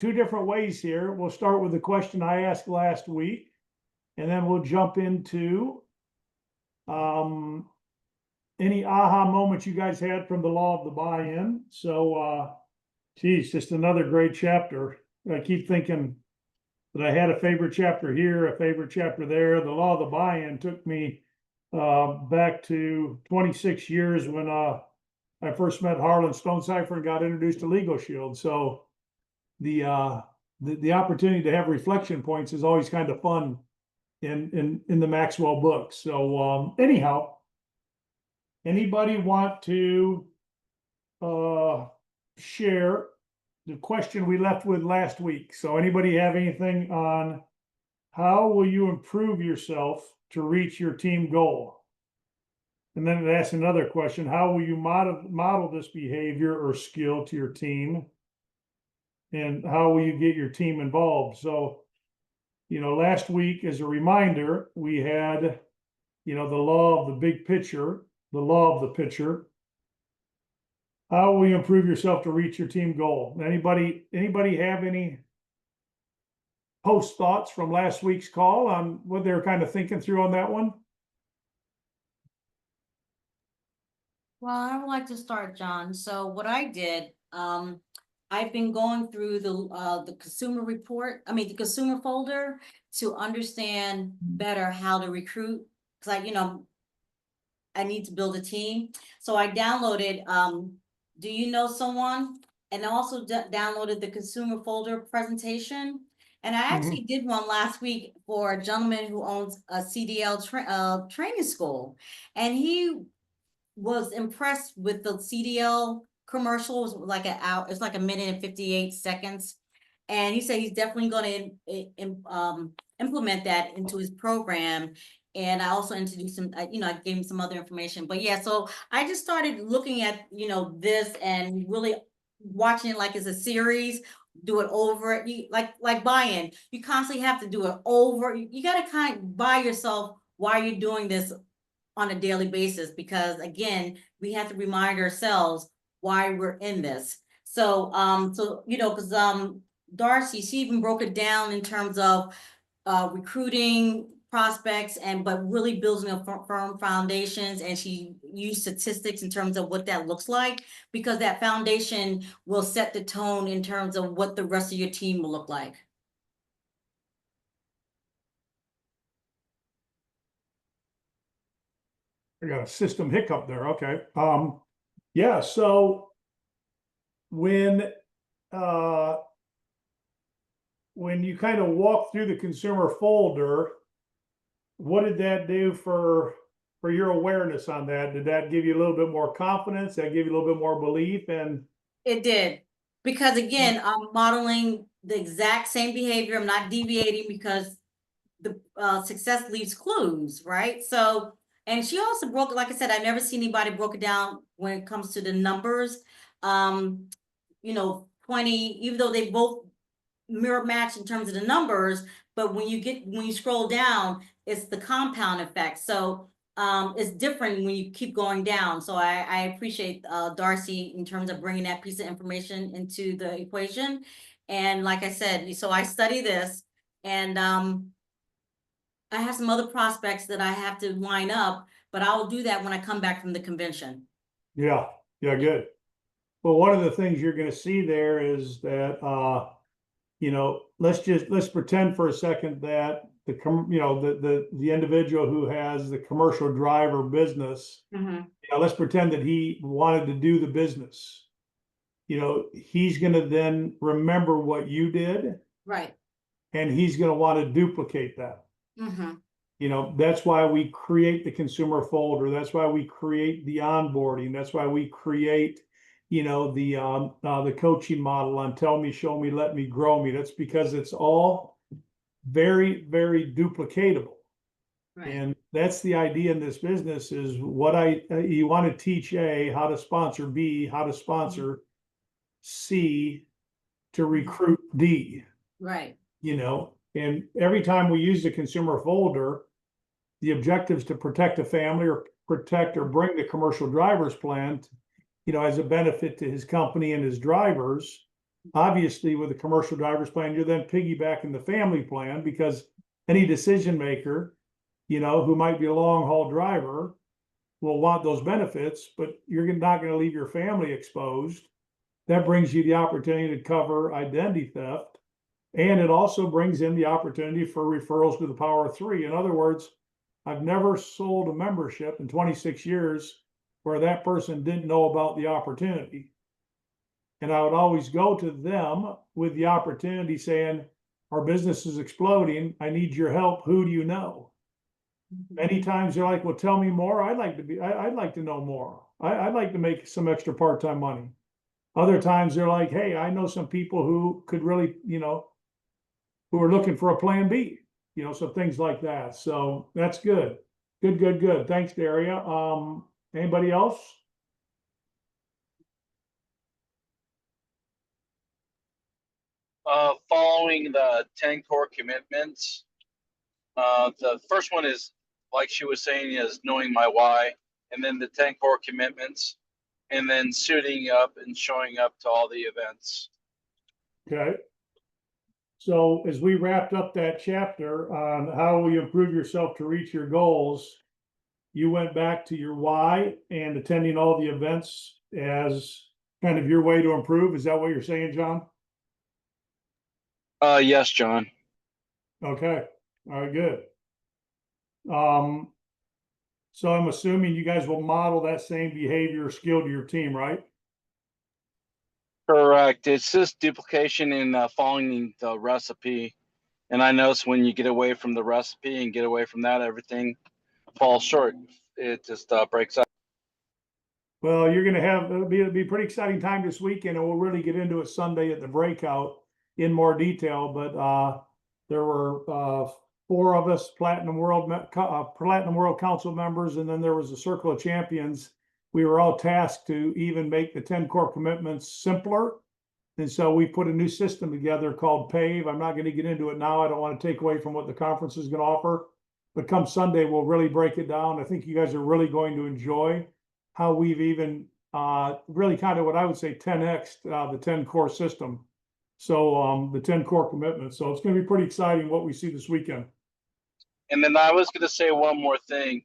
two different ways here. We'll start with the question I asked last week, and then we'll jump into any aha moments you guys had from the law of the buy-in. So, geez, just another great chapter. I keep thinking that I had a favorite chapter here, a favorite chapter there. The law of the buy-in took me back to 26 years when I first met Harlan Stonecipher and got introduced to Legal Shield. So the opportunity to have reflection points is always kind of fun in the Maxwell books. So anyhow, anybody want to share the question we left with last week? So anybody have anything on how will you improve yourself to reach your team goal? And then it asks another question: how will you model this behavior or skill to your team? And how will you get your team involved? So, last week, as a reminder, we had, the law of the big picture, the law of the pitcher. How will you improve yourself to reach your team goal? Anybody have any post thoughts from last week's call on what they were kind of thinking through on that one? Well, I would like to start, John. So what I did, I've been going through the consumer report, the consumer folder to understand better how to recruit. Because I need to build a team. So I downloaded Do You Know Someone? And I also downloaded the consumer folder presentation. And I actually did one last week for a gentleman who owns a CDL training school. And he was impressed with the CDL commercial. It was like an hour, it's like a minute and 58 seconds. And he said he's definitely going to implement that into his program. And I also introduced him, I gave him some other information. But yeah, so I just started looking at, this and really watching it like it's a series, do it over. Like buy-in, you constantly have to do it over. You got to kind of buy yourself while you're doing this on a daily basis, because again, we have to remind ourselves why we're in this. So, because Darcy, she even broke it down in terms of recruiting prospects but really building a firm foundations, and she used statistics in terms of what that looks like, because that foundation will set the tone in terms of what the rest of your team will look like. I got a system hiccup there. Okay. Yeah. So when you kind of walk through the consumer folder, what did that do for your awareness on that? Did that give you a little bit more confidence? Did that give you a little bit more belief? And it did, because again, I'm modeling the exact same behavior. I'm not deviating, because the success leaves clues, right? So, and she also broke it, like I said, I've never seen anybody broke it down when it comes to the numbers. 20, even though they both mirror match in terms of the numbers, but when you scroll down, it's the compound effect. So it's different when you keep going down. So I appreciate Darcy in terms of bringing that piece of information into the equation. And like I said, so I study this, and I have some other prospects that I have to line up, but I'll do that when I come back from the convention. yeah, good. Well, one of the things you're going to see there is that let's pretend for a second that the individual who has the commercial driver business, let's pretend that he wanted to do the business. He's going to then remember what you did, right? And he's going to want to duplicate that. That's why we create the consumer folder. That's why we create the onboarding. That's why we create the coaching model on tell me, show me, let me, grow me. That's because it's all very, very duplicatable. Right. And that's the idea in this business is you want to teach A, how to sponsor B, how to sponsor C to recruit D. Right. And every time we use the consumer folder, the objective is to protect a family or protect or bring the commercial driver's plan as a benefit to his company and his drivers. Obviously, with a commercial driver's plan, you're then piggybacking the family plan because any decision maker, who might be a long haul driver will want those benefits, but you're not going to leave your family exposed. That brings you the opportunity to cover identity theft. And it also brings in the opportunity for referrals to the power of three. In other words, I've never sold a membership in 26 years where that person didn't know about the opportunity. And I would always go to them with the opportunity saying, our business is exploding. I need your help. Who do you know? Many times they're like, well, tell me more. I'd like to know more. I'd like to make some extra part-time money. Other times they're like, hey, I know some people who could really, who are looking for a plan B, so things like that. So that's good. Good. Thanks, Daria. Anybody else? Following the 10 core commitments. The first one is, like she was saying, is knowing my why, and then the 10 core commitments, and then suiting up and showing up to all the events. Okay. So as we wrapped up that chapter on how will you improve yourself to reach your goals, you went back to your why and attending all the events as kind of your way to improve. Is that what you're saying, John? Yes, John. Okay. All right, good. So I'm assuming you guys will model that same behavior or skill to your team, right? Correct. It's just duplication in following the recipe. And I notice when you get away from the recipe and get away from that, everything falls short. It just breaks up. Well, you're going to have, it'll be a pretty exciting time this weekend, and we'll really get into it Sunday at the breakout in more detail. But there were 4 of us Platinum World Council members, and then there was a Circle of Champions. We were all tasked to even make the 10 core commitments simpler. And so we put a new system together called PAVE. I'm not going to get into it now. I don't want to take away from what the conference is going to offer. But come Sunday, we'll really break it down. I think you guys are really going to enjoy how we've even really kind of what I would say 10x the 10 core system. So the 10 core commitments. So it's going to be pretty exciting what we see this weekend. And then I was going to say one more thing.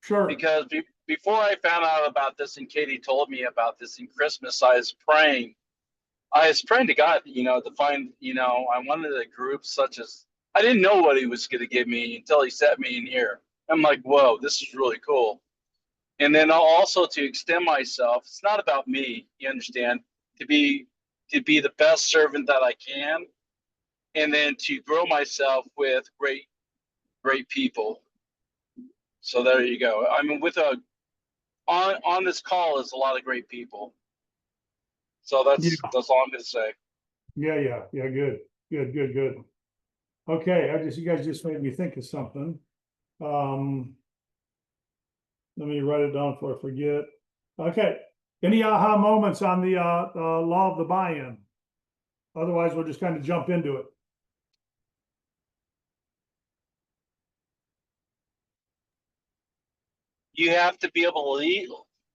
Sure. Because before I found out about this and Katie told me about this in Christmas, I was praying to God, to find, I wanted a group such as, I didn't know what he was going to give me until he set me in here. I'm like, whoa, this is really cool. And then also to extend myself, it's not about me, you understand, to be the best servant that I can. And then to grow myself with great people. So there you go. I mean, on this call is a lot of great people. So that's all I'm going to say. Yeah. Good. Okay, you guys just made me think of something. Let me write it down before I forget. Okay, any aha moments on the law of the buy-in? Otherwise, we'll just kind of jump into it. You have to be able to lead.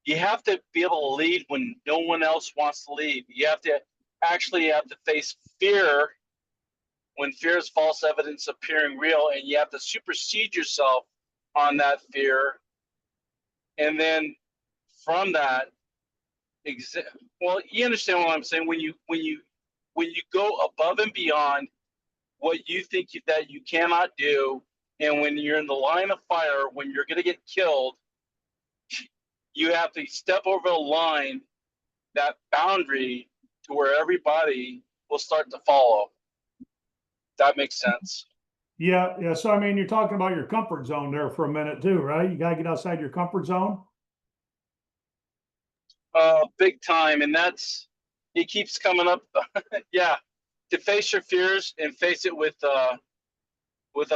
You have to be able to lead when no one else wants to lead. You have to face fear when fear is false evidence appearing real, and you have to supersede yourself on that fear. And then from that, well, you understand what I'm saying. When you go above and beyond what you think that you cannot do, and when you're in the line of fire, when you're going to get killed, you have to step over the line, that boundary, to where everybody will start to follow. That makes sense. Yeah. So I mean, you're talking about your comfort zone there for a minute too, right? You gotta get outside your comfort zone. Big time, and it keeps coming up. Yeah, to face your fears and face it with a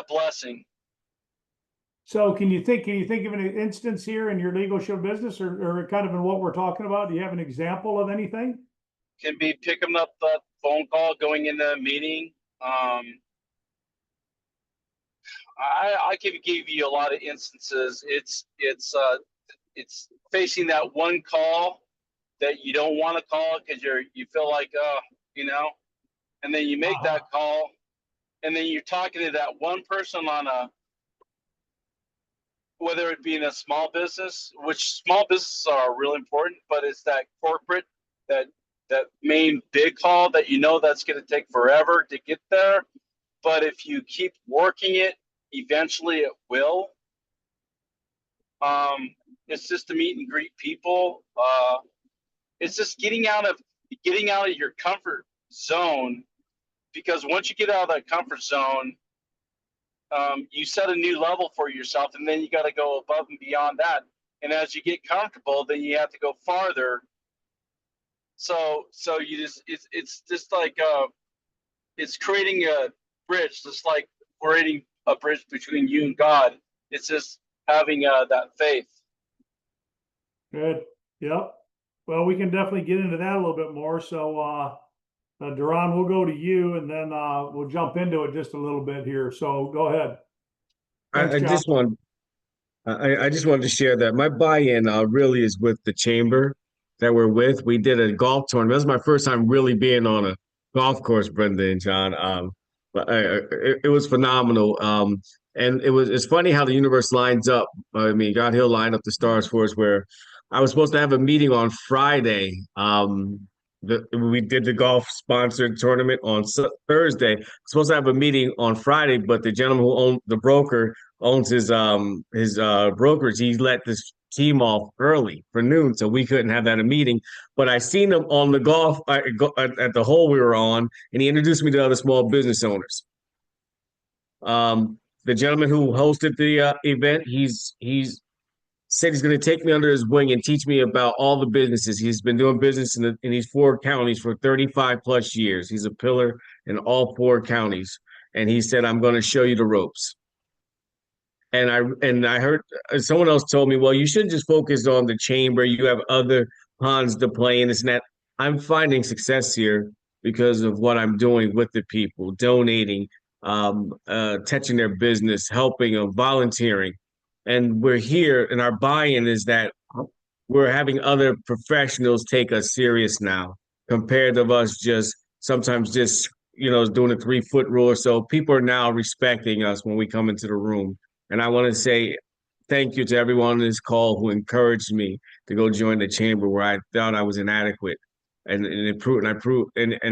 blessing. So can you think of an instance here in your legal show business or kind of in what we're talking about? Do you have an example of anything? Can be picking up that phone call, going into a meeting. I can give you a lot of instances. It's facing that one call that you don't want to call because you feel like you know, and then you make that call, and then you're talking to that one person on whether it be in a small business, which small businesses are really important, but it's that corporate, that main big call that that's going to take forever to get there. But if you keep working it, eventually it will. It's just to meet and greet people. It's just getting out of your comfort zone, because once you get out of that comfort zone, you set a new level for yourself, and then you got to go above and beyond that. And as you get comfortable, then you have to go farther. So you just, it's just like, it's creating a bridge, just like creating a bridge between you and God. It's just having that faith. Good. Yep. Well, we can definitely get into that a little bit more. So, Duran, we'll go to you, and then we'll jump into it just a little bit here. So go ahead. Thanks, I John. just wanted to share that my buy-in really is with the chamber that we're with. We did a golf tournament. This was my first time really being on a golf course, Brenda and John. But it was phenomenal. And it's funny how the universe lines up. I mean, God, he'll line up the stars for us, where I was supposed to have a meeting on Friday. We did the golf sponsored tournament on Thursday. Supposed to have a meeting on Friday, but the gentleman who owned the broker owns his brokerage. He let this team off early for noon, so we couldn't have that a meeting. But I seen him on the golf at the hole we were on, and he introduced me to other small business owners. The gentleman who hosted the event, he's said he's going to take me under his wing and teach me about all the businesses. He's been doing business in these 4 counties for 35 plus years. He's a pillar in all 4 counties. And he said, I'm going to show you the ropes. And I heard someone else told me, well, you shouldn't just focus on the chamber. You have other ponds to play in, this and that. I'm finding success here because of what I'm doing with the people, donating, touching their business, helping them, volunteering. And we're here, and our buy-in is that we're having other professionals take us serious now, compared to us sometimes doing a 3-foot rule or so. People are now respecting us when we come into the room. And I want to say thank you to everyone on this call who encouraged me to go join the chamber, where I thought I was inadequate, and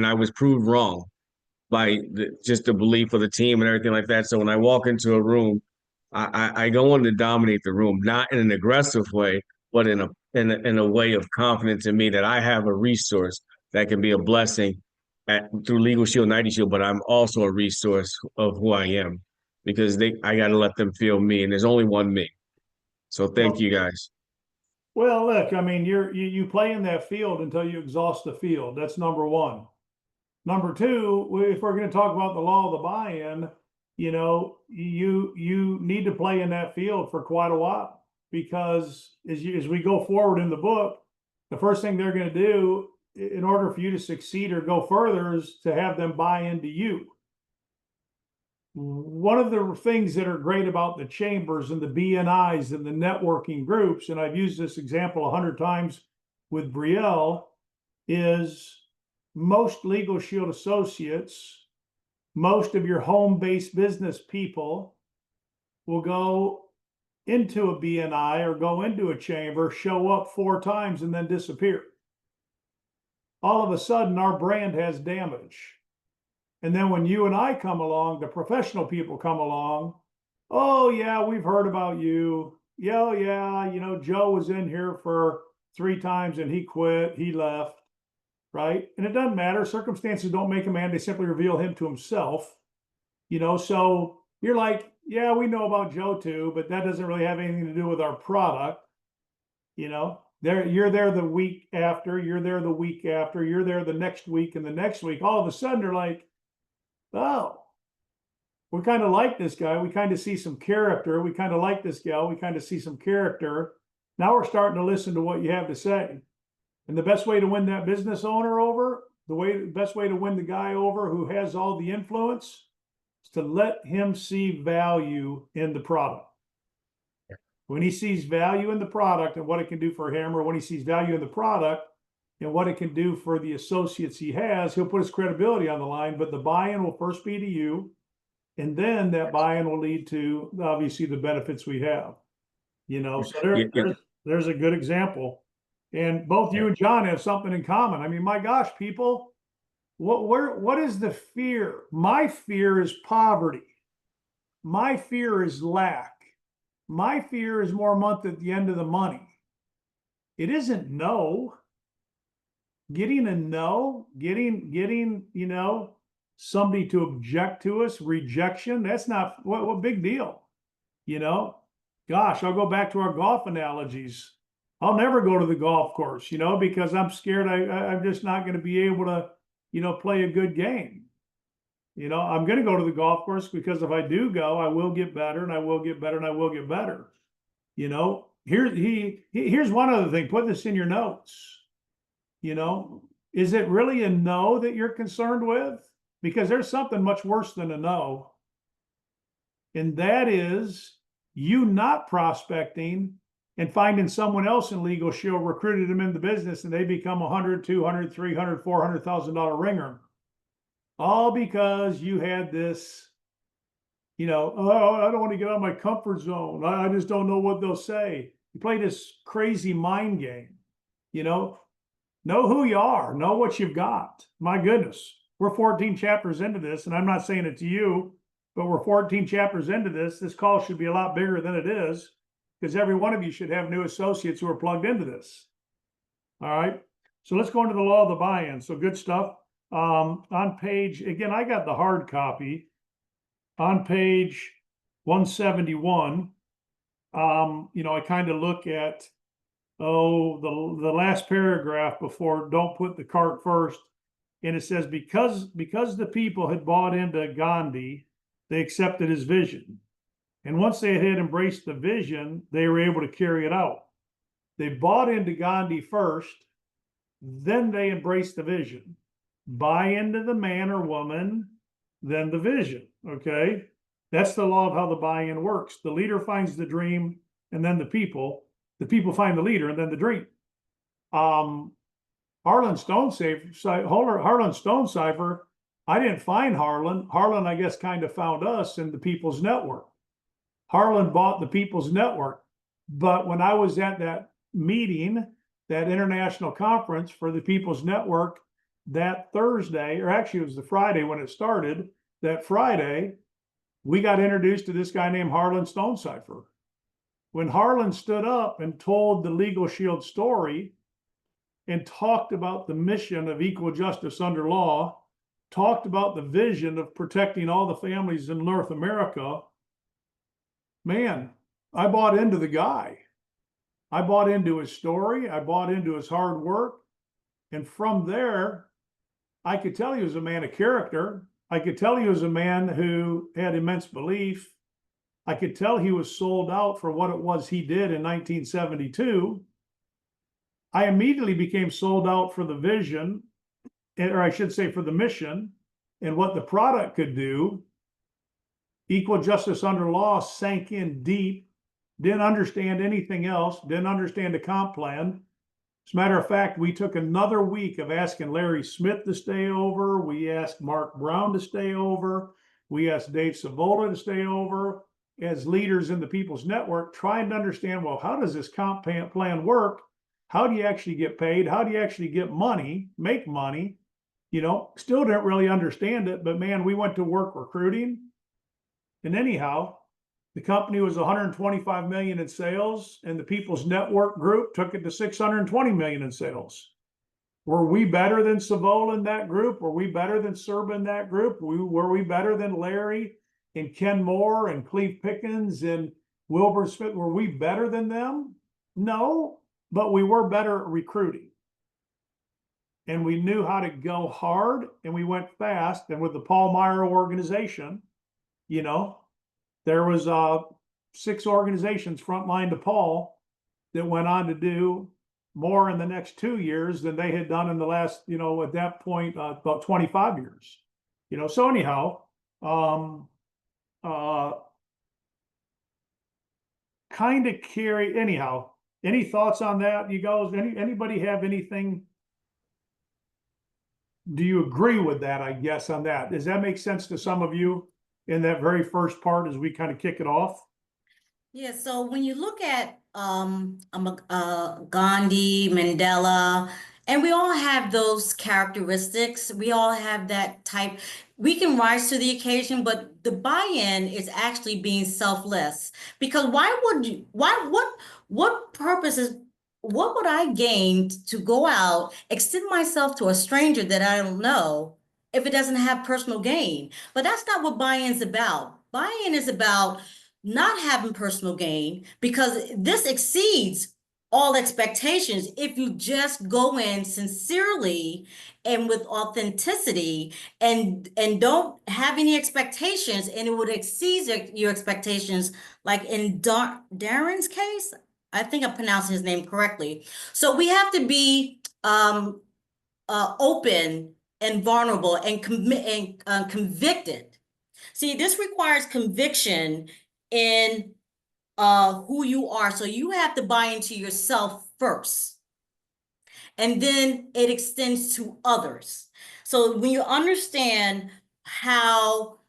I was proved wrong by just the belief of the team and everything like that. So when I walk into a room, I go on to dominate the room, not in an aggressive way, but in a way of confidence in me that I have a resource that can be a blessing through Legal Shield, Nighty Shield, but I'm also a resource of who I am, because I got to let them feel me, and there's only one me. So thank you guys. Well, look, I mean, you play in that field until you exhaust the field. That's number one. Number two, if we're going to talk about the law of the buy-in, you need to play in that field for quite a while, because as we go forward in the book, the first thing they're going to do in order for you to succeed or go further is to have them buy into you. One of the things that are great about the chambers and the BNIs and the networking groups, and I've used this example 100 times with Brielle, is most Legal Shield associates, most of your home-based business people will go into a BNI or go into a chamber, show up 4 times, and then disappear. All of a sudden, our brand has damage. And then when you and I come along, the professional people come along, oh, yeah, we've heard about you. Yeah, Joe was in here for 3 times and he quit, he left. Right? And it doesn't matter. Circumstances don't make a man. They simply reveal him to himself. So you're like, yeah, we know about Joe too, but that doesn't really have anything to do with our product. You're there the week after, you're there the week after, you're there the next week and the next week. All of a sudden they're like, oh, we kind of like this guy. We kind of see some character. We kind of like this gal. We kind of see some character. Now we're starting to listen to what you have to say. And the best way to win that business owner over, the best way to win the guy over who has all the influence, is to let him see value in the product. When he sees value in the product and what it can do for him, or when he sees value in the product and what it can do for the associates he has, he'll put his credibility on the line, but the buy-in will first be to you. And then that buy-in will lead to obviously the benefits we have. You know, so there's a good example. And both you and John have something in common. I mean, my gosh, people, what is the fear? My fear is poverty. My fear is lack. My fear is more month at the end of the money. It isn't no. Getting a no, getting, you know, somebody to object to us, rejection, that's not what big deal. You know, gosh, I'll go back to our golf analogies. I'll never go to the golf course, you know, because I'm scared I'm just not going to be able to, you know, play a good game. You know, I'm going to go to the golf course because if I do go, I will get better and I will get better and I will get better. You know, here's one other thing. Put this in your notes. You know, is it really a no that you're concerned with? Because there's something much worse than a no. And that is you not prospecting and finding someone else in Legal Shield recruited them in the business and they become $100, $200, $300, $400,000 ringer. All because you had this, you know, oh, I don't want to get out of my comfort zone. I just don't know what they'll say. You play this crazy mind game, you know who you are, know what you've got. My goodness, we're 14 chapters into this, and I'm not saying it to you, but we're 14 chapters into this. This call should be a lot bigger than it is because every one of you should have new associates who are plugged into this. All right, so let's go into the law of the buy-in. So good stuff. On page, again, I got the hard copy. On page 171, you know, I kind of look at, the last paragraph before don't put the cart first. And it says, because the people had bought into Gandhi, they accepted his vision. And once they had embraced the vision, they were able to carry it out. They bought into Gandhi first, then they embraced the vision. Buy into the man or woman, then the vision. Okay. That's the law of how the buy-in works. The leader finds the dream and then the people find the leader and then the dream. Harlan Stonecipher, I didn't find Harlan. Harlan, I guess, kind of found us in the People's Network. Harlan bought the People's Network. But when I was at that meeting, that international conference for the People's Network, that Thursday, or actually it was the Friday when it started, that Friday, we got introduced to this guy named Harlan Stonecipher. When Harlan stood up and told the Legal Shield story and talked about the mission of equal justice under law, talked about the vision of protecting all the families in North America, man, I bought into the guy. I bought into his story. I bought into his hard work. And from there, I could tell he was a man of character. I could tell he was a man who had immense belief. I could tell he was sold out for what it was he did in 1972. I immediately became sold out for the vision, or I should say for the mission, and what the product could do. Equal justice under law sank in deep, didn't understand anything else, didn't understand the comp plan. As a matter of fact, we took another week of asking Larry Smith to stay over. We asked Mark Brown to stay over. We asked Dave Savola to stay over as leaders in the People's Network, trying to understand, well, how does this comp plan work? How do you actually get paid? How do you actually get money, make money? You know, still didn't really understand it, but man, we went to work recruiting. And anyhow, the company was 125 million in sales, and the People's Network group took it to 620 million in sales. Were we better than Savola in that group? Were we better than Serba in that group? Were we better than Larry and Ken Moore and Cleve Pickens and Wilbur Smith? Were we better than them? No, but we were better at recruiting. And we knew how to go hard, and we went fast. And with the Paul Meyer organization, you know, there was 6 organizations frontline to Paul that went on to do more in the next 2 years than they had done in the last, you know, at that point, about 25 years. You know, so anyhow, kind of carry, anyhow, any thoughts on that, you guys? Anybody have anything do you agree with that, I guess, on that? Does that make sense to some of you in that very first part as we kind of kick it off? Yeah, so when you look at Gandhi, Mandela, and we all have those characteristics. We all have that type. We can rise to the occasion, but the buy-in is actually being selfless. Because why would you, what purpose is, what would I gain to go out, extend myself to a stranger that I don't know if it doesn't have personal gain? But that's not what buy-in's about. Buy-in is about not having personal gain, because this exceeds all expectations if you just go in sincerely and with authenticity and don't have any expectations, and it would exceed your expectations, like in Darren's case. I think I'm pronouncing his name correctly. So we have to be open and vulnerable and convicted. See, this requires conviction in who you are. So you have to buy into yourself first, and then it extends to others. So when you understand how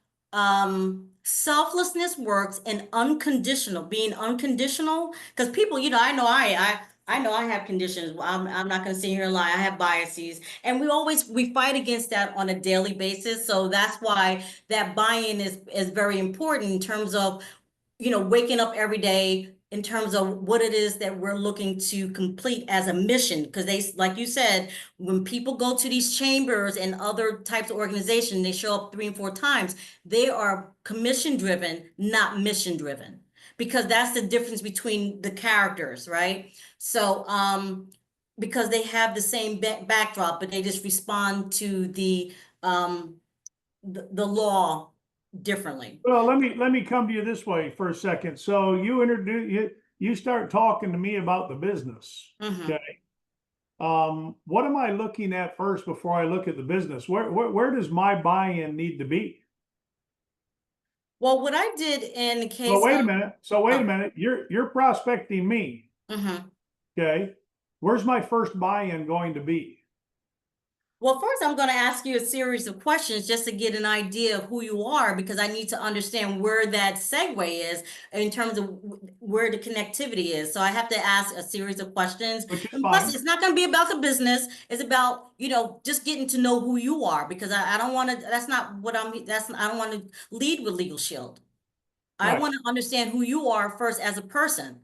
selflessness works and unconditional, being unconditional, because people, I know I know I have conditions. I'm not going to sit here and lie. I have biases, and we fight against that on a daily basis. So that's why that buy-in is very important in terms of, waking up every day, in terms of what it is that we're looking to complete as a mission. Because like you said, when people go to these chambers and other types of organizations, they show up 3 and 4 times. They are commission driven, not mission driven, because that's the difference between the characters, right? So, because they have the same backdrop, but they just respond to the law differently. Well, let me come to you this way for a second. So you start talking to me about the business. Mhm. Okay. What am I looking at first before I look at the business? Where does my buy-in need to be? Well, what I did in the case Well, wait a of, minute. So wait a minute. You're prospecting me. Mhm. Okay. Where's my first buy-in going to be? Well, first I'm going to ask you a series of questions just to get an idea of who you are, because I need to understand where that segue is in terms of where the connectivity is. So I have to ask a series of questions. Which is And plus, fine. it's not going to be about the business. It's about, just getting to know who you are, because I don't want to, that's not what I don't want to lead with Legal Shield. I Right. want to understand who you are first as a person.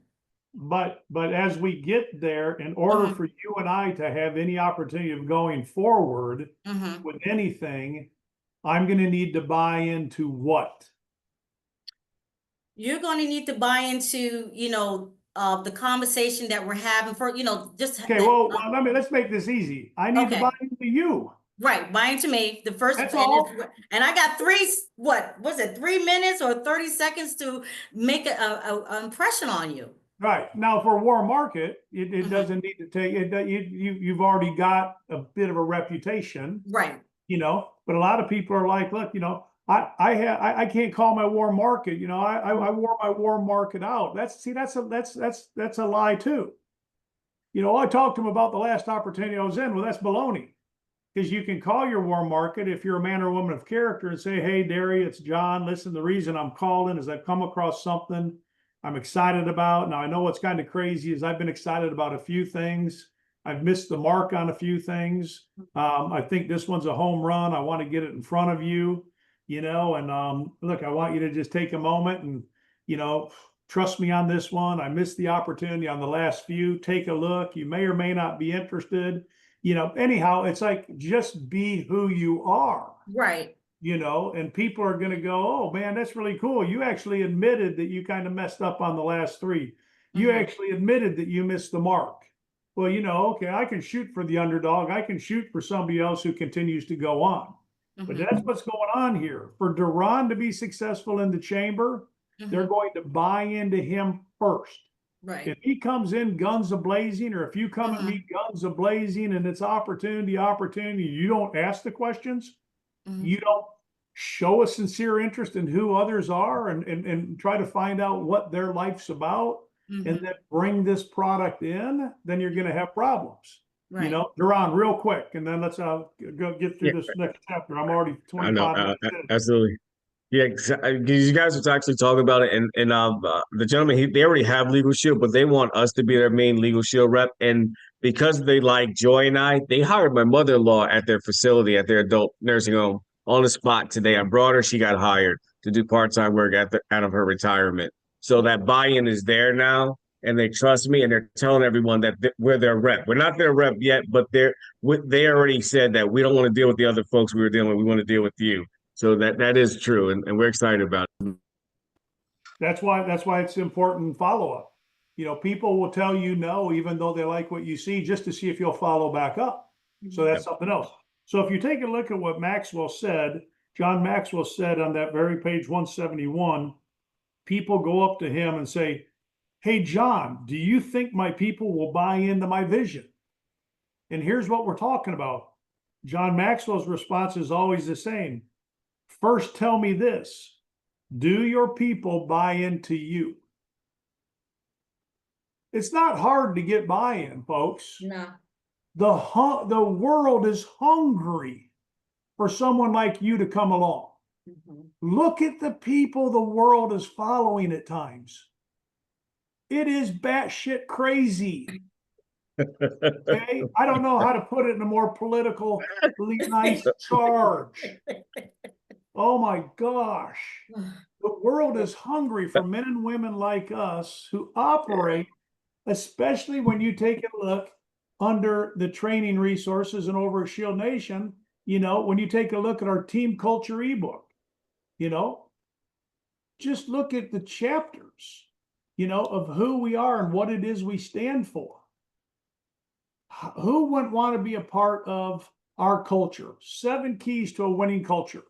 But as we get there, in order Mhm. for you and I to have any opportunity of going forward Mhm. with anything, I'm going to need to buy into what? You're going to need to buy into, the conversation that we're having for, just Okay, well, let's make this easy. I need to okay. buy into you. Right, buy into me. The first, That's all. and I got what was it, 3 minutes or 30 seconds to make an impression on you. Right. Now for War Market, it Mhm. doesn't need to take it. You've already got a bit of a reputation, Right. but a lot of people are like, look, I can't call my War Market. I wore my War Market out. That's a lie too. I talked to him about the last opportunity I was in. Well, that's baloney. Because you can call your War Market if you're a man or woman of character and say, hey, Derry, it's John. Listen, the reason I'm calling is I've come across something I'm excited about. Now, I know what's kind of crazy is I've been excited about a few things. I've missed the mark on a few things. I think this one's a home run. I want to get it in front of you, and look, I want you to just take a moment and, trust me on this one. I missed the opportunity on the last few. Take a look. You may or may not be interested. Anyhow, it's like, just be who you are, Right. and people are going to go, oh man, that's really cool. You actually admitted that you kind of messed up on the last 3. You Mhm. actually admitted that you missed the mark. Well, okay, I can shoot for the underdog. I can shoot for somebody else who continues to go on. But Mhm. that's what's going on here. For Duran to be successful in the chamber, they're Mhm. going to buy into him first. Right. If he comes in guns a-blazing, or if you come at me guns a-blazing and it's opportunity, you don't ask the questions, Mhm. you don't show a sincere interest in who others are and try to find out what their life's about, and Mhm. then bring this product in, then you're going to have problems. You Right. know, Duran, real quick, and then let's go get through this next chapter. I'm already I know, 25 minutes in. absolutely. Yeah, because you guys were actually talking about it, and the gentleman, they already have Legal Shield, but they want us to be their main Legal Shield rep, and because they like Joy and I, they hired my mother-in-law at their facility, at their adult nursing home, on the spot today. I brought her; she got hired to do part-time work out of her retirement. So that buy-in is there now, and they trust me, and they're telling everyone that we're their rep. We're not their rep yet, but they already said that we don't want to deal with the other folks we were dealing with. We want to deal with you. So that is true, and we're excited about it. That's why it's important follow-up. You know, people will tell you no, even though they like what you see, just to see if you'll follow back up. So that's something else. So if you take a look at what Maxwell said, John Maxwell said on that very page 171, people go up to him and say, "Hey, John, do you think my people will buy into my vision?" And here's what we're talking about. John Maxwell's response is always the same. First, tell me this. Do your people buy into you? It's not hard to get buy-in, folks. No. The world is hungry for someone like you to come along. Mhm. Look at the people the world is following at times. It is batshit crazy. Okay? I don't know how to put it in a more politically nice charge. Oh my gosh. The world is hungry for men and women like us who operate, especially when you take a look under the training resources and over at Shield Nation, you know, when you take a look at our team culture ebook, you know, just look at the chapters, you know, of who we are and what it is we stand for. Who wouldn't want to be a part of our culture? 7 keys to a winning culture.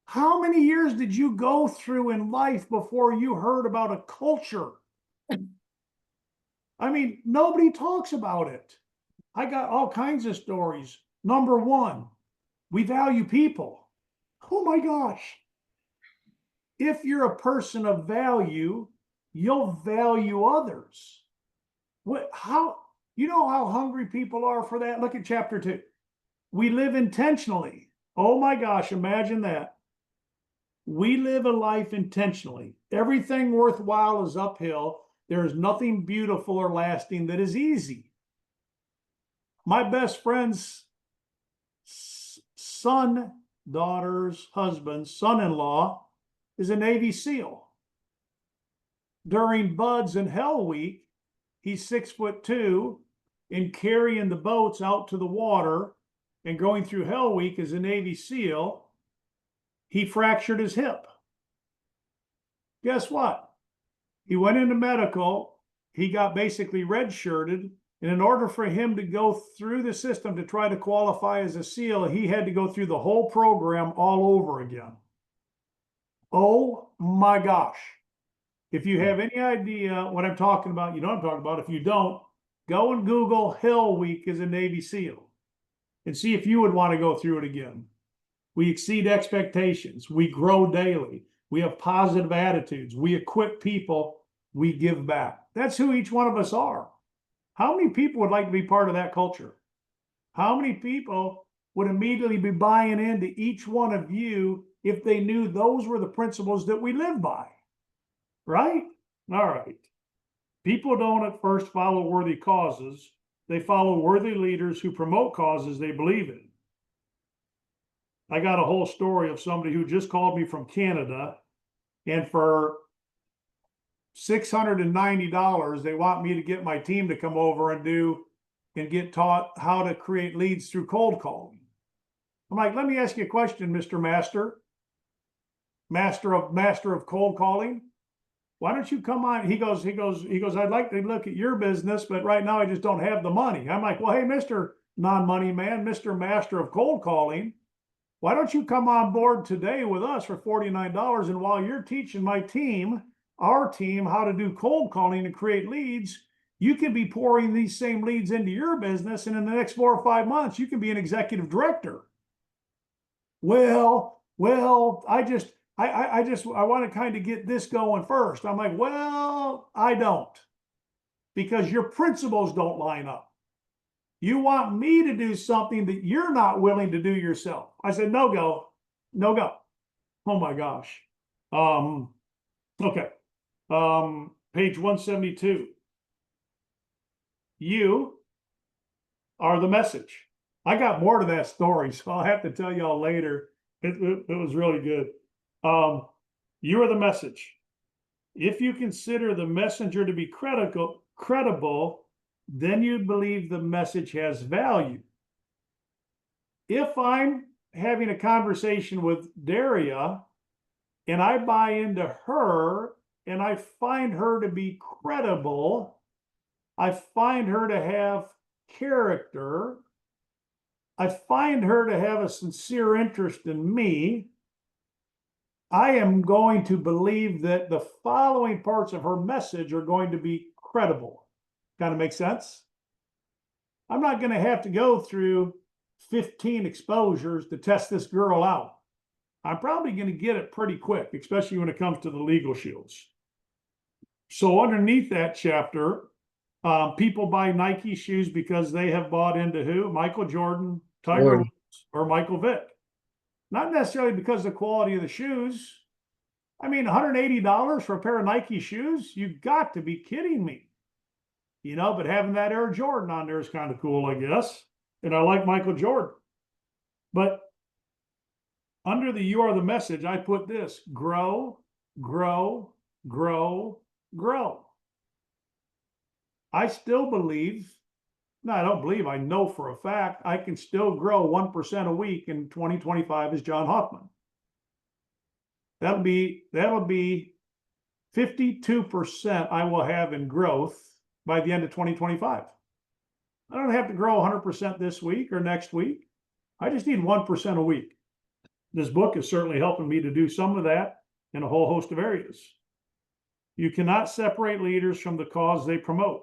How many years did you go through in life before you heard about a culture? I mean, nobody talks about it. I got all kinds of stories. Number 1, we value people. Oh my gosh. If you're a person of value, you'll value others. You know how hungry people are for that? Look at chapter 2. We live intentionally. Oh my gosh, imagine that. We live a life intentionally. Everything worthwhile is uphill. There is nothing beautiful or lasting that is easy. My best friend's son, daughter's husband, son-in-law is a Navy SEAL. During Buds and Hell Week, he's 6'2", and carrying the boats out to the water and going through Hell Week as a Navy SEAL, he fractured his hip. Guess what? He went into medical. He got basically redshirted. And in order for him to go through the system to try to qualify as a SEAL, he had to go through the whole program all over again. Oh my gosh. If you have any idea what I'm talking about, you know what I'm talking about. If you don't, go and Google Hell Week as a Navy SEAL and see if you would want to go through it again. We exceed expectations. We grow daily. We have positive attitudes. We equip people. We give back. That's who each one of us are. How many people would like to be part of that culture? How many people would immediately be buying into each one of you if they knew those were the principles that we live by? Right? All right. People don't at first follow worthy causes. They follow worthy leaders who promote causes they believe in. I got a whole story of somebody who just called me from Canada, and for $690, they want me to get my team to come over and get taught how to create leads through cold calling. I'm like, let me ask you a question, Mr. Master of cold calling. Why don't you come on? He goes, I'd like to look at your business, but right now I just don't have the money. I'm like, well, hey, Mr. Non-money man, Mr. Master of cold calling, why don't you come on board today with us for $49? And while you're teaching my team, our team, how to do cold calling and create leads, you can be pouring these same leads into your business. And in the next 4 or 5 months, you can be an executive director. Well, I want to kind of get this going first. I'm like, well, I don't, because your principles don't line up. You want me to do something that you're not willing to do yourself. I said, no go, no go. Oh my gosh. Okay. Page 172. You are the message. I got more to that story, so I'll have to tell y'all later. It was really good. You are the message. If you consider the messenger to be credible, then you believe the message has value. If I'm having a conversation with Daria and I buy into her and I find her to be credible, I find her to have character, I find her to have a sincere interest in me, I am going to believe that the following parts of her message are going to be credible. Kind of makes sense? I'm not going to have to go through 15 exposures to test this girl out. I'm probably going to get it pretty quick, especially when it comes to the legal shields. So underneath that chapter, people buy Nike shoes because they have bought into who? Michael Jordan, Tiger Woods, or Michael Vick. Not necessarily because of the quality of the shoes. I mean, $180 for a pair of Nike shoes? You've got to be kidding me. You know, but having that Air Jordan on there is kind of cool, I guess. And I like Michael Jordan. But under the "you are the message," I put this: grow, grow, grow, grow. I still believe, no, I don't believe, I know for a fact, I can still grow 1% a week in 2025 as John Hoffman. That'll be 52% I will have in growth by the end of 2025. I don't have to grow 100% this week or next week. I just need 1% a week. This book is certainly helping me to do some of that in a whole host of areas. You cannot separate leaders from the cause they promote.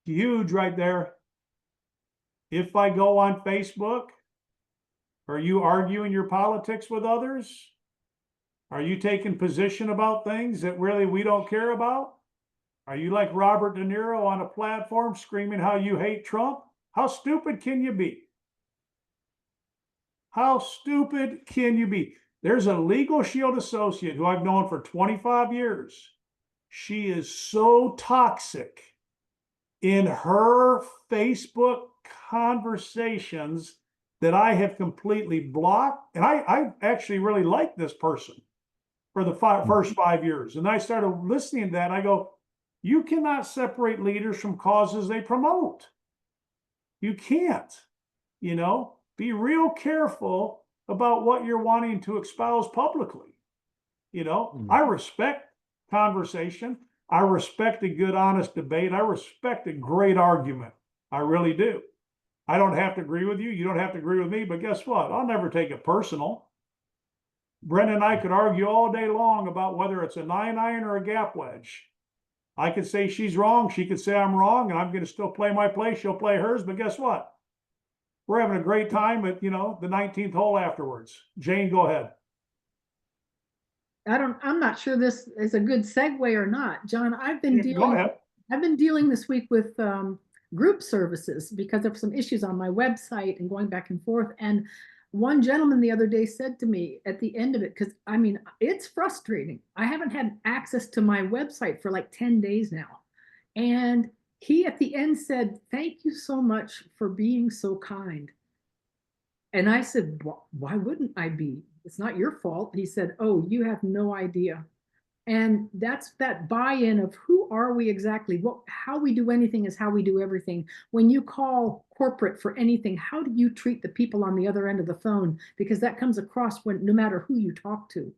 Huge right there. If I go on Facebook, are you arguing your politics with others? Are you taking position about things that really we don't care about? Are you like Robert De Niro on a platform screaming how you hate Trump? How stupid can you be? How stupid can you be? There's a Legal Shield associate who I've known for 25 years. She is so toxic in her Facebook conversations that I have completely blocked. And I actually really like this person for the first 5 years. And I started listening to that. And I go, you cannot separate leaders from causes they promote. You can't, you know, be real careful about what you're wanting to espouse publicly. You know, I respect conversation. I respect a good, honest debate. I respect a great argument. I really do. I don't have to agree with you. You don't have to agree with me, but guess what? I'll never take it personal. Brenda and I could argue all day long about whether it's a 9-iron or a gap wedge. I could say she's wrong. She could say I'm wrong, and I'm going to still play my play. She'll play hers, but guess what? We're having a great time at, you know, the 19th hole afterwards. Jane, go ahead. I'm not sure this is a good segue or not. John, I've been dealing this week with group services because of some issues on my website and going back and forth. And one gentleman the other day said to me at the end of it, because I mean, it's frustrating. I haven't had access to my website for like 10 days now. And he at the end said, "Thank you so much for being so kind." And I said, "Why wouldn't I be? It's not your fault." He said, "Oh, you have no idea." And that's that buy-in of who are we exactly? How we do anything is how we do everything. When you call corporate for anything, how do you treat the people on the other end of the phone? Because that comes across when no matter who you talk to.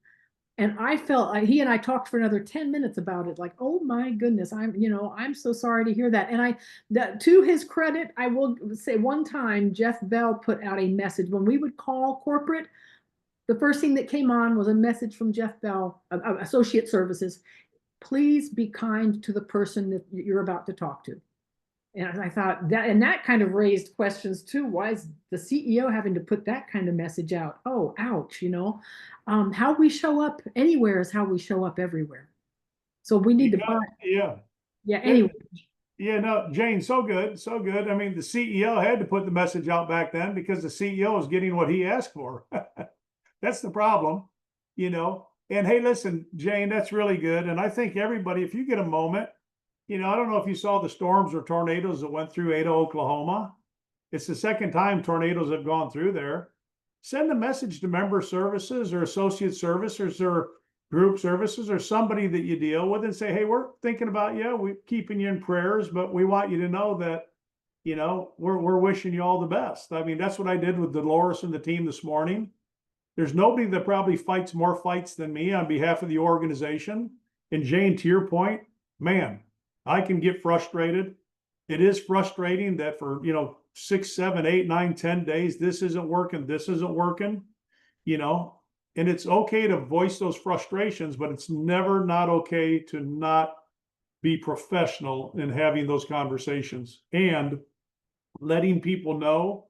And I felt he and I talked for another 10 minutes about it. Like, oh my goodness, I'm so sorry to hear that. And to his credit, I will say one time, Jeff Bell put out a message when we would call corporate. The first thing that came on was a message from Jeff Bell, Associate Services. Please be kind to the person that you're about to talk to. And I thought that kind of raised questions too. Why is the CEO having to put that kind of message out? Oh, ouch, how we show up anywhere is how we show up everywhere. So we need to buy. Yeah. Yeah. Anyway. Yeah, no, Jane, so good, so good. I mean, the CEO had to put the message out back then because the CEO is getting what he asked for. That's the problem, you know? And hey, listen, Jane, that's really good. And I think everybody, if you get a moment, you know, I don't know if you saw the storms or tornadoes that went through Ada, Oklahoma. It's the second time tornadoes have gone through there. Send a message to member services or associate services or group services or somebody that you deal with and say, hey, we're thinking about you. We're keeping you in prayers, but we want you to know that, you know, we're wishing you all the best. I mean, that's what I did with Dolores and the team this morning. There's nobody that probably fights more fights than me on behalf of the organization. And Jane, to your point, man, I can get frustrated. It is frustrating that for, you know, 6, 7, 8, 9, 10 days, this isn't working, you know, and it's okay to voice those frustrations, but it's never not okay to not be professional in having those conversations and letting people know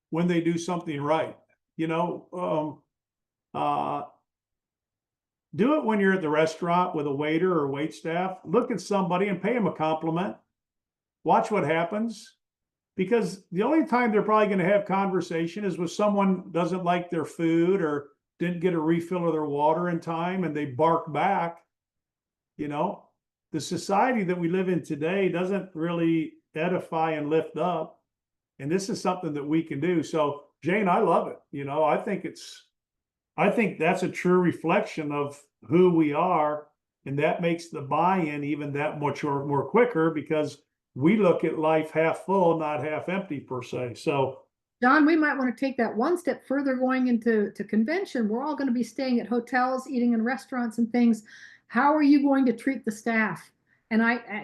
when they do something right. You know, do it when you're at the restaurant with a waiter or wait staff. Look at somebody and pay them a compliment. Watch what happens. Because the only time they're probably going to have conversation is with someone doesn't like their food or didn't get a refill of their water in time and they bark back. You know, the society that we live in today doesn't really edify and lift up. And this is something that we can do. So Jane, I love it. You know, I think that's a true reflection of who we are. And that makes the buy-in even that much more quicker because we look at life half full, not half empty per se. So, John, we might want to take that one step further going into convention. We're all going to be staying at hotels, eating in restaurants and things. How are you going to treat the staff? And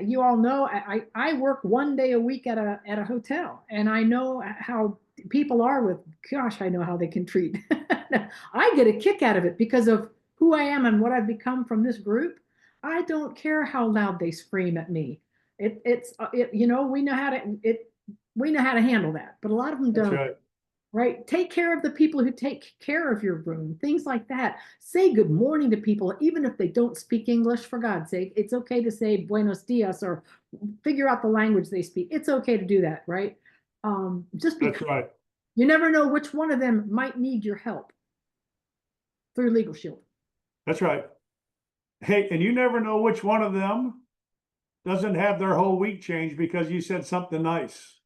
you all know, I work 1 day a week at a hotel, and I know how people are with, gosh, I know how they can treat. I get a kick out of it because of who I am and what I've become from this group. I don't care how loud they scream at me. You know, we know how to handle that, but a lot of them that's don't. right. Right? Take care of the people who take care of your room, things like that. Say good morning to people, even if they don't speak English, for God's sake. It's okay to say buenos dias or figure out the language they speak. It's okay to do that, right? Just because That's right. you never know which one of them might need your help through Legal Shield. That's right. Hey, and you never know which one of them doesn't have their whole week changed because you said something nice.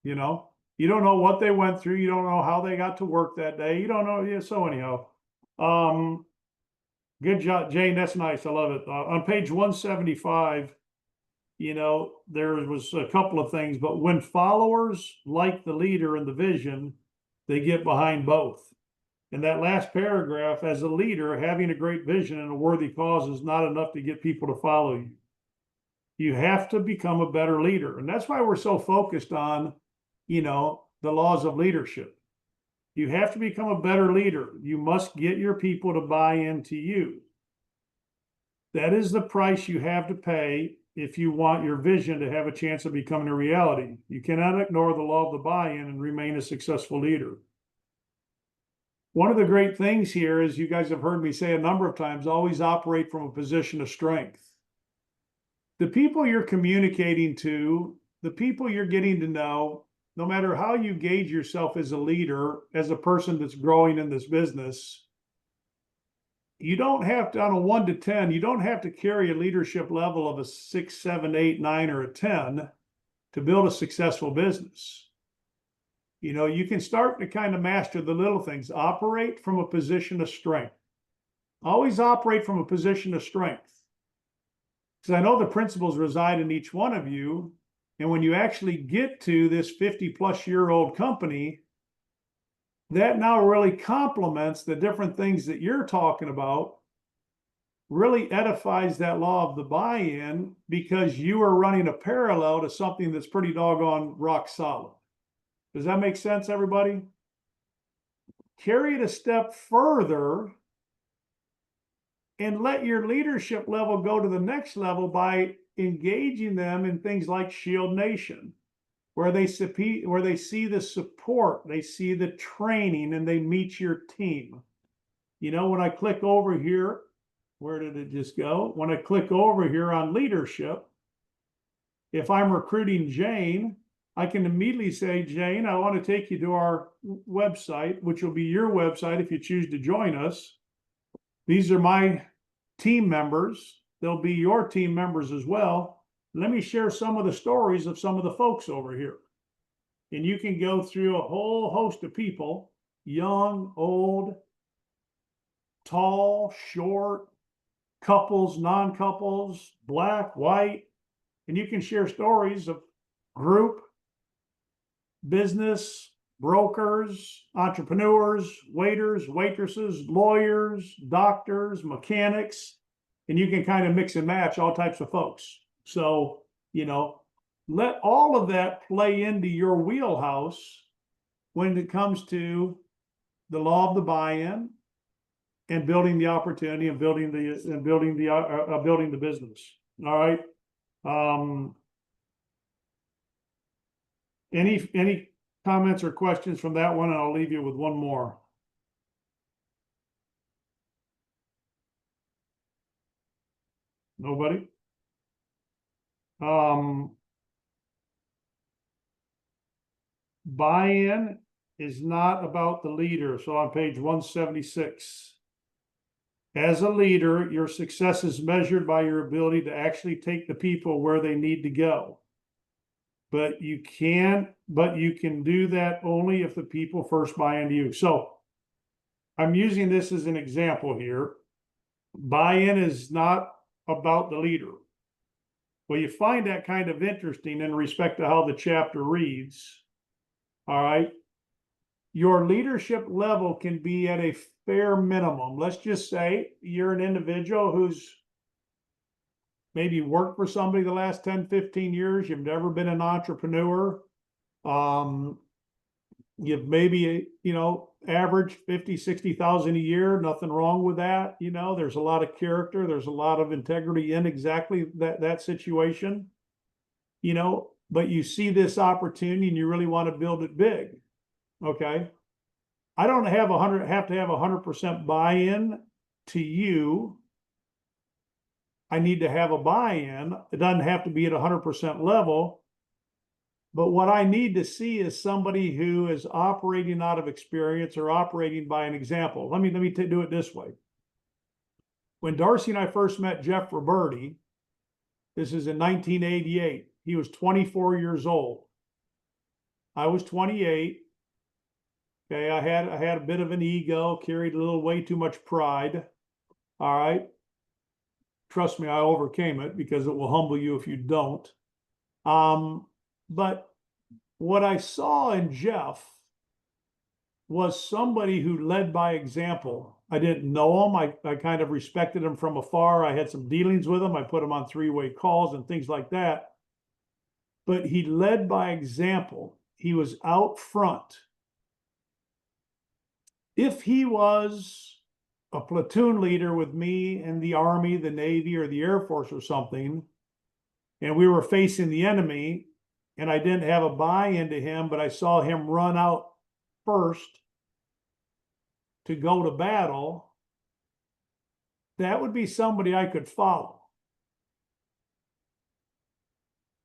You know, you don't know what they went through. You don't know how they got to work that day. You don't know. Yeah. So anyhow, good job, Jane. That's nice. I love it. On page 175, you know, there was a couple of things, but when followers like the leader and the vision, they get behind both. And that last paragraph, as a leader, having a great vision and a worthy cause is not enough to get people to follow you. You have to become a better leader. And that's why we're so focused on, you know, the laws of leadership. You have to become a better leader. You must get your people to buy into you. That is the price you have to pay if you want your vision to have a chance of becoming a reality. You cannot ignore the law of the buy-in and remain a successful leader. One of the great things here is, you guys have heard me say a number of times, always operate from a position of strength. The people you're communicating to, the people you're getting to know, no matter how you gauge yourself as a leader, as a person that's growing in this business, you don't have to, on a 1 to 10, you don't have to carry a leadership level of a 6, 7, 8, 9, or a 10 to build a successful business. You know, you can start to kind of master the little things. Operate from a position of strength. Always operate from a position of strength. Because I know the principles reside in each one of you. And when you actually get to this 50-plus-year-old company, that now really complements the different things that you're talking about, really edifies that law of the buy-in, because you are running a parallel to something that's pretty doggone rock solid. Does that make sense, everybody? Carry it a step further and let your leadership level go to the next level by engaging them in things like Shield Nation, where they see the support, they see the training, and they meet your team. You know, when I click over here, where did it just go? When I click over here on leadership, if I'm recruiting Jane, I can immediately say, Jane, I want to take you to our website, which will be your website if you choose to join us. These are my team members. They'll be your team members as well. Let me share some of the stories of some of the folks over here. And you can go through a whole host of people, young, old, tall, short, couples, non-couples, black, white, and you can share stories of group, business, brokers, entrepreneurs, waiters, waitresses, lawyers, doctors, mechanics, and you can kind of mix and match all types of folks. So, you know, let all of that play into your wheelhouse when it comes to the law of the buy-in and building the opportunity and building the business. All right. Any comments or questions from that one? And I'll leave you with one more. Nobody? Buy-in is not about the leader. So on page 176, as a leader, your success is measured by your ability to actually take the people where they need to go. But you can do that only if the people first buy into you. So I'm using this as an example here. Buy-in is not about the leader. Well, you find that kind of interesting in respect to how the chapter reads. All right. Your leadership level can be at a fair minimum. Let's just say you're an individual who's maybe worked for somebody the last 10, 15 years. You've never been an entrepreneur. You've maybe, average 50, 60,000 a year. Nothing wrong with that. There's a lot of character. There's a lot of integrity in exactly that situation, but you see this opportunity and you really want to build it big. Okay. I don't have to have 100% buy-in to you. I need to have a buy-in. It doesn't have to be at 100% level. But what I need to see is somebody who is operating out of experience or operating by an example. Let me do it this way. When Darcy and I first met Jeff Roberti, this is in 1988. He was 24 years old. I was 28. Okay, I had a bit of an ego, carried a little way too much pride. All right. Trust me, I overcame it because it will humble you if you don't. But what I saw in Jeff was somebody who led by example. I didn't know him. I kind of respected him from afar. I had some dealings with him. I put him on three-way calls and things like that. But he led by example. He was out front. If he was a platoon leader with me in the Army, the Navy, or the Air Force or something, and we were facing the enemy, and I didn't have a buy-in to him, but I saw him run out first to go to battle, that would be somebody I could follow.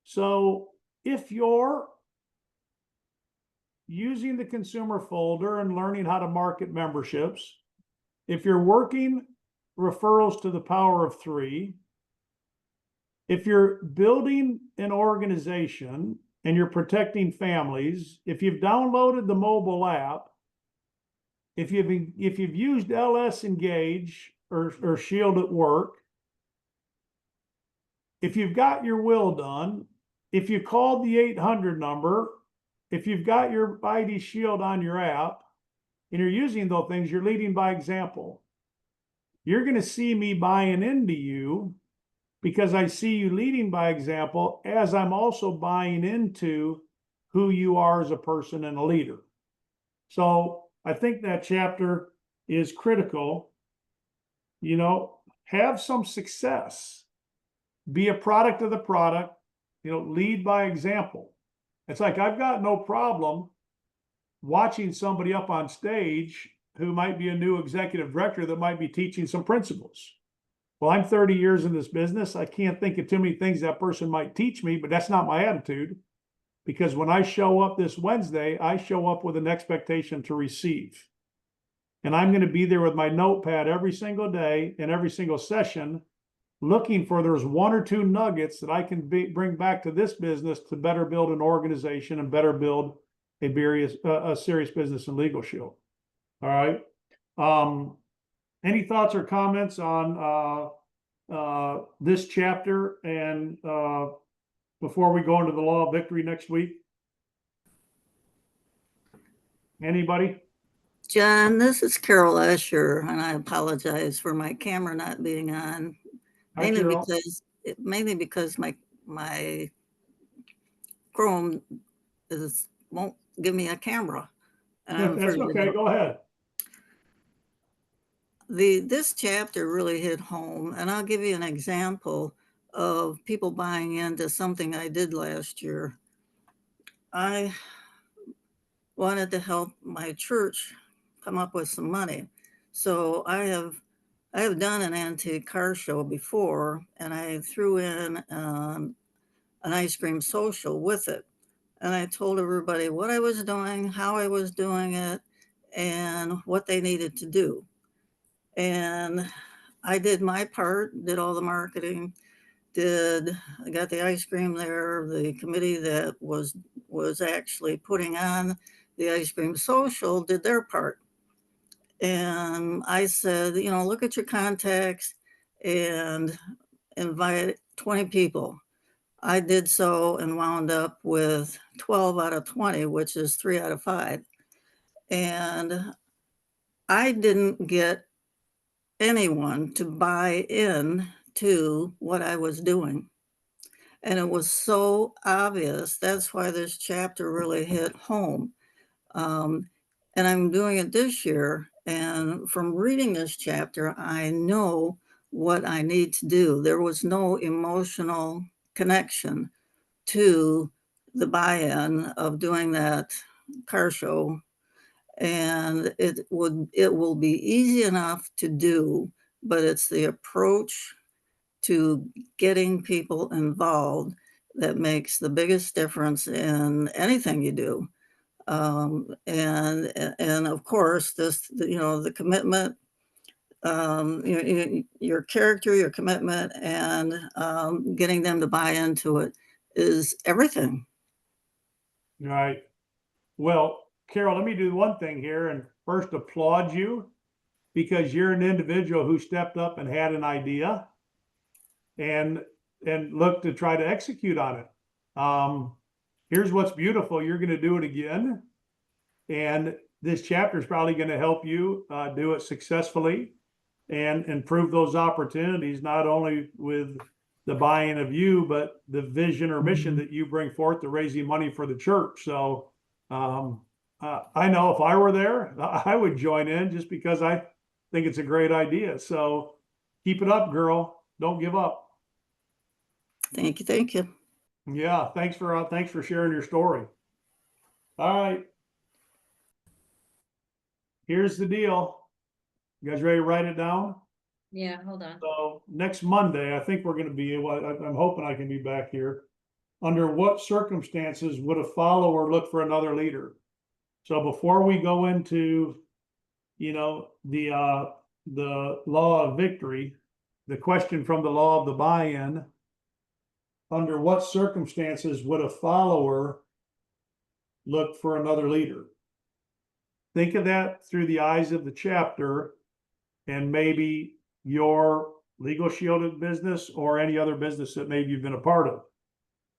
So if you're using the consumer folder and learning how to market memberships, if you're working referrals to the power of 3, if you're building an organization and you're protecting families, if you've downloaded the mobile app, if you've used LS Engage or Shield at work, if you've got your will done, if you called the 800 number, if you've got your ID Shield on your app and you're using those things, you're leading by example. You're going to see me buying into you because I see you leading by example as I'm also buying into who you are as a person and a leader. So I think that chapter is critical. Have some success. Be a product of the product, lead by example. It's like I've got no problem watching somebody up on stage who might be a new executive director that might be teaching some principles. Well, I'm 30 years in this business. I can't think of too many things that person might teach me, but that's not my attitude. Because when I show up this Wednesday, I show up with an expectation to receive. And I'm going to be there with my notepad every single day and every single session, looking for there's one or two nuggets that I can bring back to this business to better build an organization and better build a serious business and legal shield. All right. Any thoughts or comments on this chapter and before we go into the law of victory next week? Anybody? John, this is Carol Asher, and I apologize for my camera not being on. Hi, Mainly Carol. because my Chrome won't give me a camera. And I'm That's afraid okay. Go ahead. this chapter really hit home, and I'll give you an example of people buying into something I did last year. I wanted to help my church come up with some money. So I have done an antique car show before, and I threw in an ice cream social with it. And I told everybody what I was doing, how I was doing it, and what they needed to do. And I did my part, did all the marketing, I got the ice cream there. The committee that was actually putting on the ice cream social did their part. And I said, you know, look at your contacts and invite 20 people. I did so and wound up with 12 out of 20, which is 3 out of 5. And I didn't get anyone to buy in to what I was doing. And it was so obvious. That's why this chapter really hit home. And I'm doing it this year. And from reading this chapter, I know what I need to do. There was no emotional connection to the buy-in of doing that car show. And it will be easy enough to do, but it's the approach to getting people involved that makes the biggest difference in anything you do. And of course, the commitment, your character, your commitment, and getting them to buy into it is everything. Right. Well, Carol, let me do one thing here and first applaud you because you're an individual who stepped up and had an idea and looked to try to execute on it. Here's what's beautiful. You're going to do it again. And this chapter is probably going to help you do it successfully and improve those opportunities, not only with the buy-in of you, but the vision or mission that you bring forth to raising money for the church. So I know if I were there, I would join in just because I think it's a great idea. So keep it up, girl. Don't give up. Thank you. Thank you. Yeah. Thanks for sharing your story. All right. Here's the deal. You guys ready to write it down? Yeah, hold on. So next Monday, I think we're going to be, I'm hoping I can be back here. Under what circumstances would a follower look for another leader? So before we go into, the law of victory, the question from the law of the buy-in, under what circumstances would a follower look for another leader? Think of that through the eyes of the chapter and maybe your legal shielded business or any other business that maybe you've been a part of.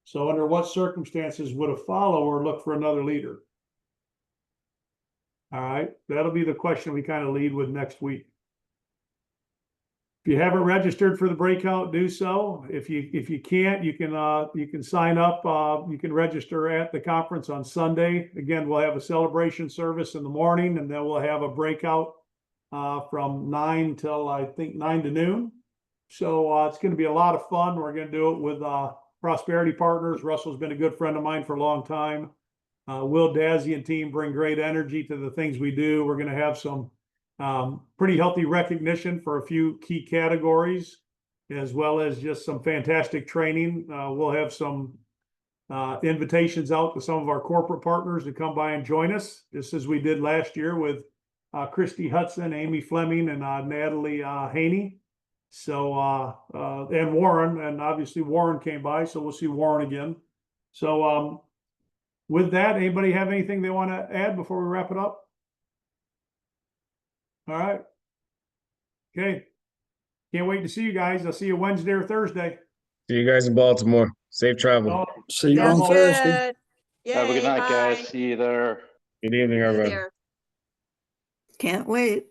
So under what circumstances would a follower look for another leader? All right, that'll be the question we kind of lead with next week. If you haven't registered for the breakout, do so. If you can't, you can sign up. You can register at the conference on Sunday. Again, we'll have a celebration service in the morning, and then we'll have a breakout from 9 till I think 9 to noon. So it's going to be a lot of fun. We're going to do it with Prosperity Partners. Russell's been a good friend of mine for a long time. Will Dazzy and team bring great energy to the things we do. We're going to have some pretty healthy recognition for a few key categories. as well as just some fantastic training. We'll have some invitations out to some of our corporate partners to come by and join us, just as we did last year with Christy Hudson, Amy Fleming, and Natalie Haney. So, and Warren, and obviously Warren came by, so we'll see Warren again. So, with that, anybody have anything they want to add before we wrap it up? All right. Okay. Can't wait to see you guys. I'll see you Wednesday or Thursday. See you guys in Baltimore. Safe travel. Oh, See you Sounds on good. Thursday. Have a good Yay, night, guys. bye. See you there. Good evening, See you everyone. there. Can't wait.